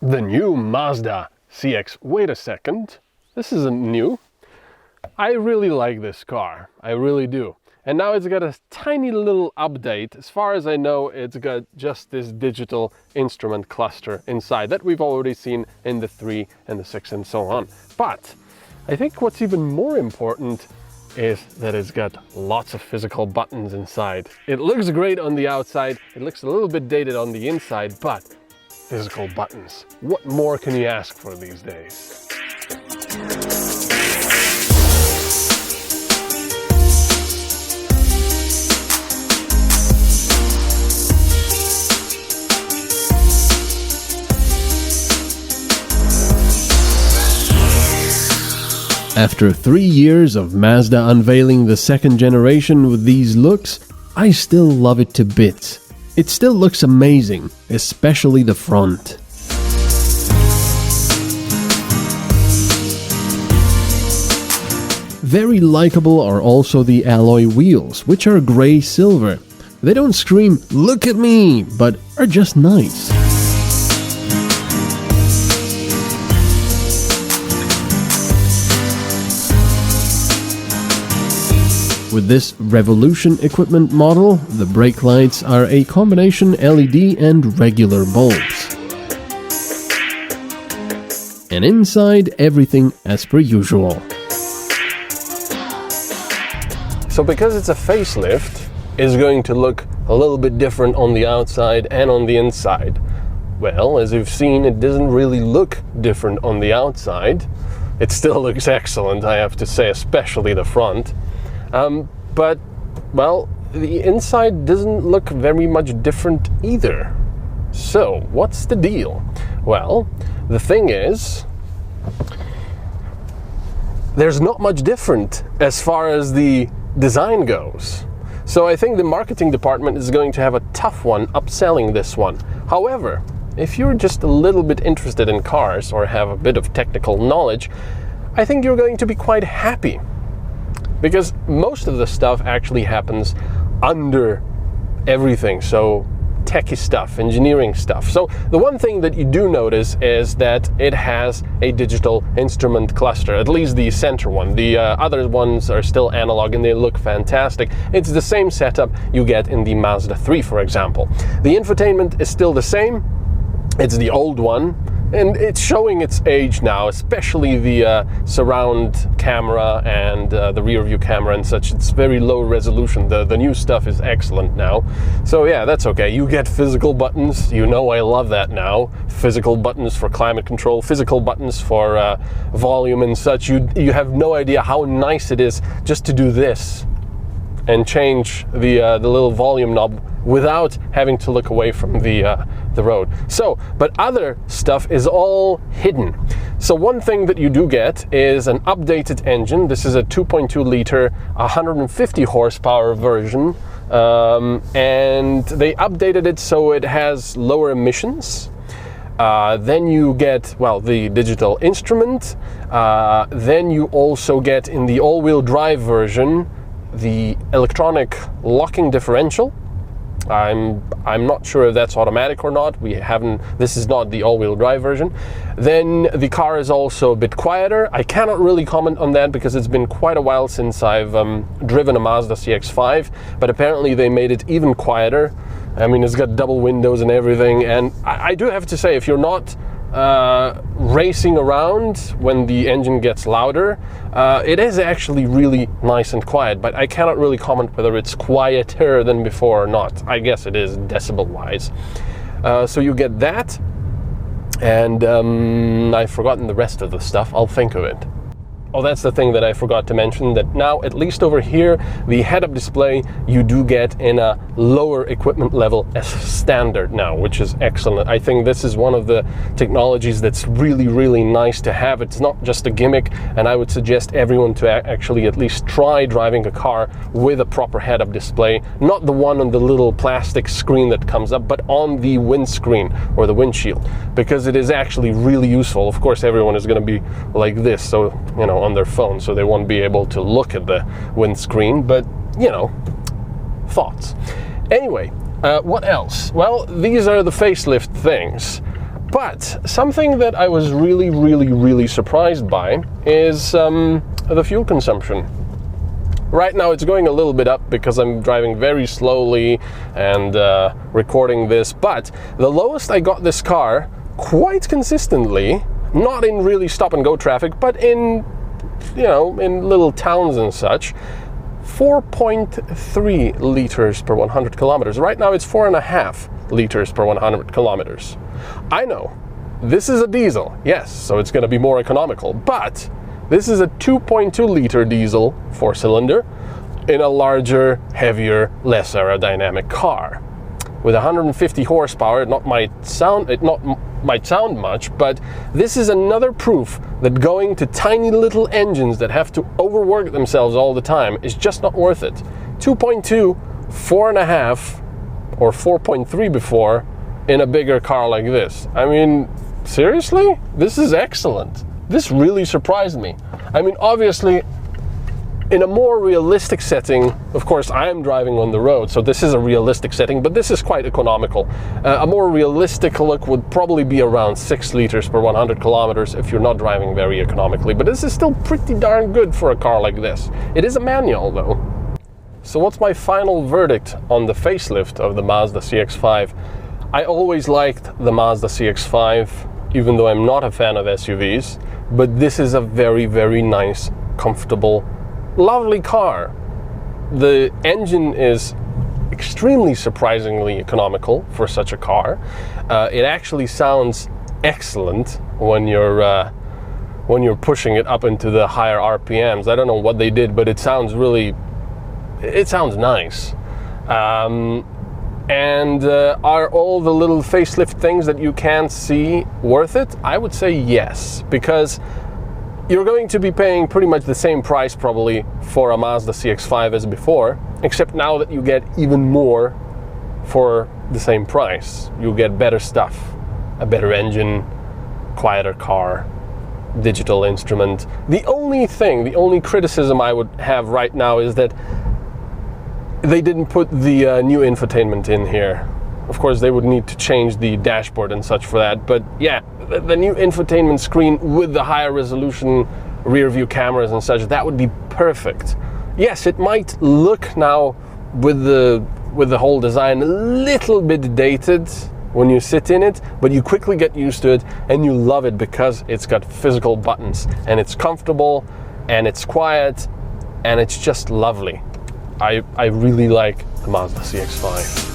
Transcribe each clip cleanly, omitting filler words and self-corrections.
The new Mazda CX. Wait a second, this isn't new. I really like this car, I really do. And now it's got a tiny little update. As far as I know, it's got just this digital instrument cluster inside that we've already seen in the 3 and the 6 and so on. But I think what's even more important is that it's got lots of physical buttons inside. It looks great on the outside, it looks a little bit dated on the inside, but physical buttons. What more can you ask for these days? After 3 years of Mazda unveiling the second generation with these looks, I still love it to bits. It still looks amazing, especially the front. Very likable are also the alloy wheels, which are grey-silver. They don't scream, "Look at me!" but are just nice. With this Revolution equipment model, the brake lights are a combination LED and regular bulbs. And inside, everything as per usual. So because it's a facelift, it's going to look a little bit different on the outside and on the inside. Well, as you've seen, it doesn't really look different on the outside. It still looks excellent, I have to say, especially the front. But, well, the inside doesn't look very much different either. So, what's the deal? Well, the thing is, there's not much different as far as the design goes. So I think the marketing department is going to have a tough one upselling this one. However, if you're just a little bit interested in cars or have a bit of technical knowledge, I think you're going to be quite happy. Because most of the stuff actually happens under everything, so techie stuff, engineering stuff. So the one thing that you do notice is that it has a digital instrument cluster, at least the center one. The other ones are still analog and they look fantastic. It's the same setup you get in the Mazda 3, for example. The infotainment is still the same. It's the old one. And it's showing its age now, especially the surround camera and the rear view camera and such. It's very low resolution. The new stuff is excellent now. So yeah, that's okay. You get physical buttons. You know I love that now. Physical buttons for climate control, physical buttons for volume and such. You have no idea how nice it is just to do this and change the little volume knob without having to look away from the road. So, but other stuff is all hidden. So one thing that you do get is an updated engine. This is a 2.2 liter, 150 horsepower version, and they updated it so it has lower emissions. Then you get, well, the digital instrument. Then you also get in the all-wheel drive version the electronic locking differential. I'm not sure if that's automatic or not. This is not the all-wheel drive version. Then the car is also a bit quieter. I cannot really comment on that because it's been quite a while since I've driven a Mazda CX-5, but apparently they made it even quieter. I mean, it's got double windows and everything, and I do have to say, if you're not racing around when the engine gets louder, it is actually really nice and quiet, but I cannot really comment whether it's quieter than before or not. I guess it is decibel wise. So you get that, and I've forgotten the rest of the stuff. I'll think of it. Oh, that's the thing that I forgot to mention, that now, at least over here, the head-up display you do get in a lower equipment level as standard now, which is excellent. I think this is one of the technologies that's really, really nice to have. It's not just a gimmick, and I would suggest everyone to actually at least try driving a car with a proper head-up display, not the one on the little plastic screen that comes up, but on the windscreen or the windshield, because it is actually really useful. Of course, everyone is going to be like this, so, you know, on their phone, so they won't be able to look at the windscreen, but, you know, thoughts. Anyway, what else? Well, these are the facelift things. But something that I was really surprised by is the fuel consumption. Right now it's going a little bit up because I'm driving very slowly and recording this, but the lowest I got this car quite consistently, not in really stop and go traffic, but in, you know, in little towns and such, 4.3 liters per 100 kilometers. Right now it's 4.5 liters per 100 kilometers. I know, this is a diesel, yes, so it's going to be more economical, but this is a 2.2 liter diesel 4-cylinder in a larger, heavier, less aerodynamic car. With 150 horsepower, it might sound much, but this is another proof that going to tiny little engines that have to overwork themselves all the time is just not worth it. 2.2, 4.5, or 4.3 before in a bigger car like this. I mean, seriously? This is excellent. This really surprised me. I mean, obviously, in a more realistic setting, of course, I am driving on the road, so this is a realistic setting, but this is quite economical. A more realistic look would probably be around 6 liters per 100 kilometers if you're not driving very economically, but this is still pretty darn good for a car like this. It is a manual, though. So what's my final verdict on the facelift of the Mazda CX-5? I always liked the Mazda CX-5, even though I'm not a fan of SUVs, but this is a very nice, comfortable, lovely car. The engine is extremely surprisingly economical for such a car. It actually sounds excellent when you're pushing it up into the higher RPMs. I don't know what they did, but it sounds nice. And are all the little facelift things that you can't see worth it? I would say yes, because you're going to be paying pretty much the same price probably for a Mazda CX-5 as before, except now that you get even more for the same price. You get better stuff, a better engine, quieter car, digital instrument. The only criticism I would have right now is that they didn't put the new infotainment in here. Of course, they would need to change the dashboard and such for that, but yeah, the new infotainment screen with the higher resolution rear view cameras and such, that would be perfect. Yes, it might look now with the whole design a little bit dated when you sit in it, but you quickly get used to it and you love it because it's got physical buttons and it's comfortable and it's quiet and it's just lovely. I really like the Mazda CX-5.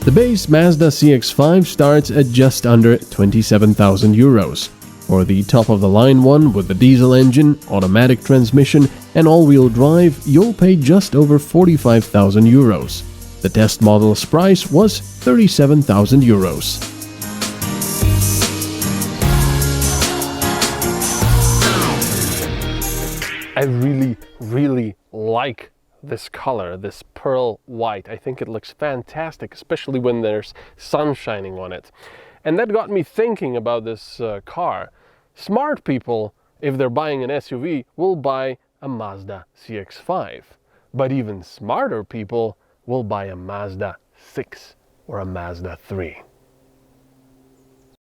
The base Mazda CX-5 starts at just under 27,000 euros. For the top-of-the-line one with the diesel engine, automatic transmission and all-wheel drive, you'll pay just over 45,000 euros. The test model's price was 37,000 euros. I really like this color, this pearl white. I think it looks fantastic, especially when there's sun shining on it. And that got me thinking about this car. Smart people, if they're buying an SUV, will buy a Mazda CX-5. But even smarter people will buy a Mazda 6 or a Mazda 3.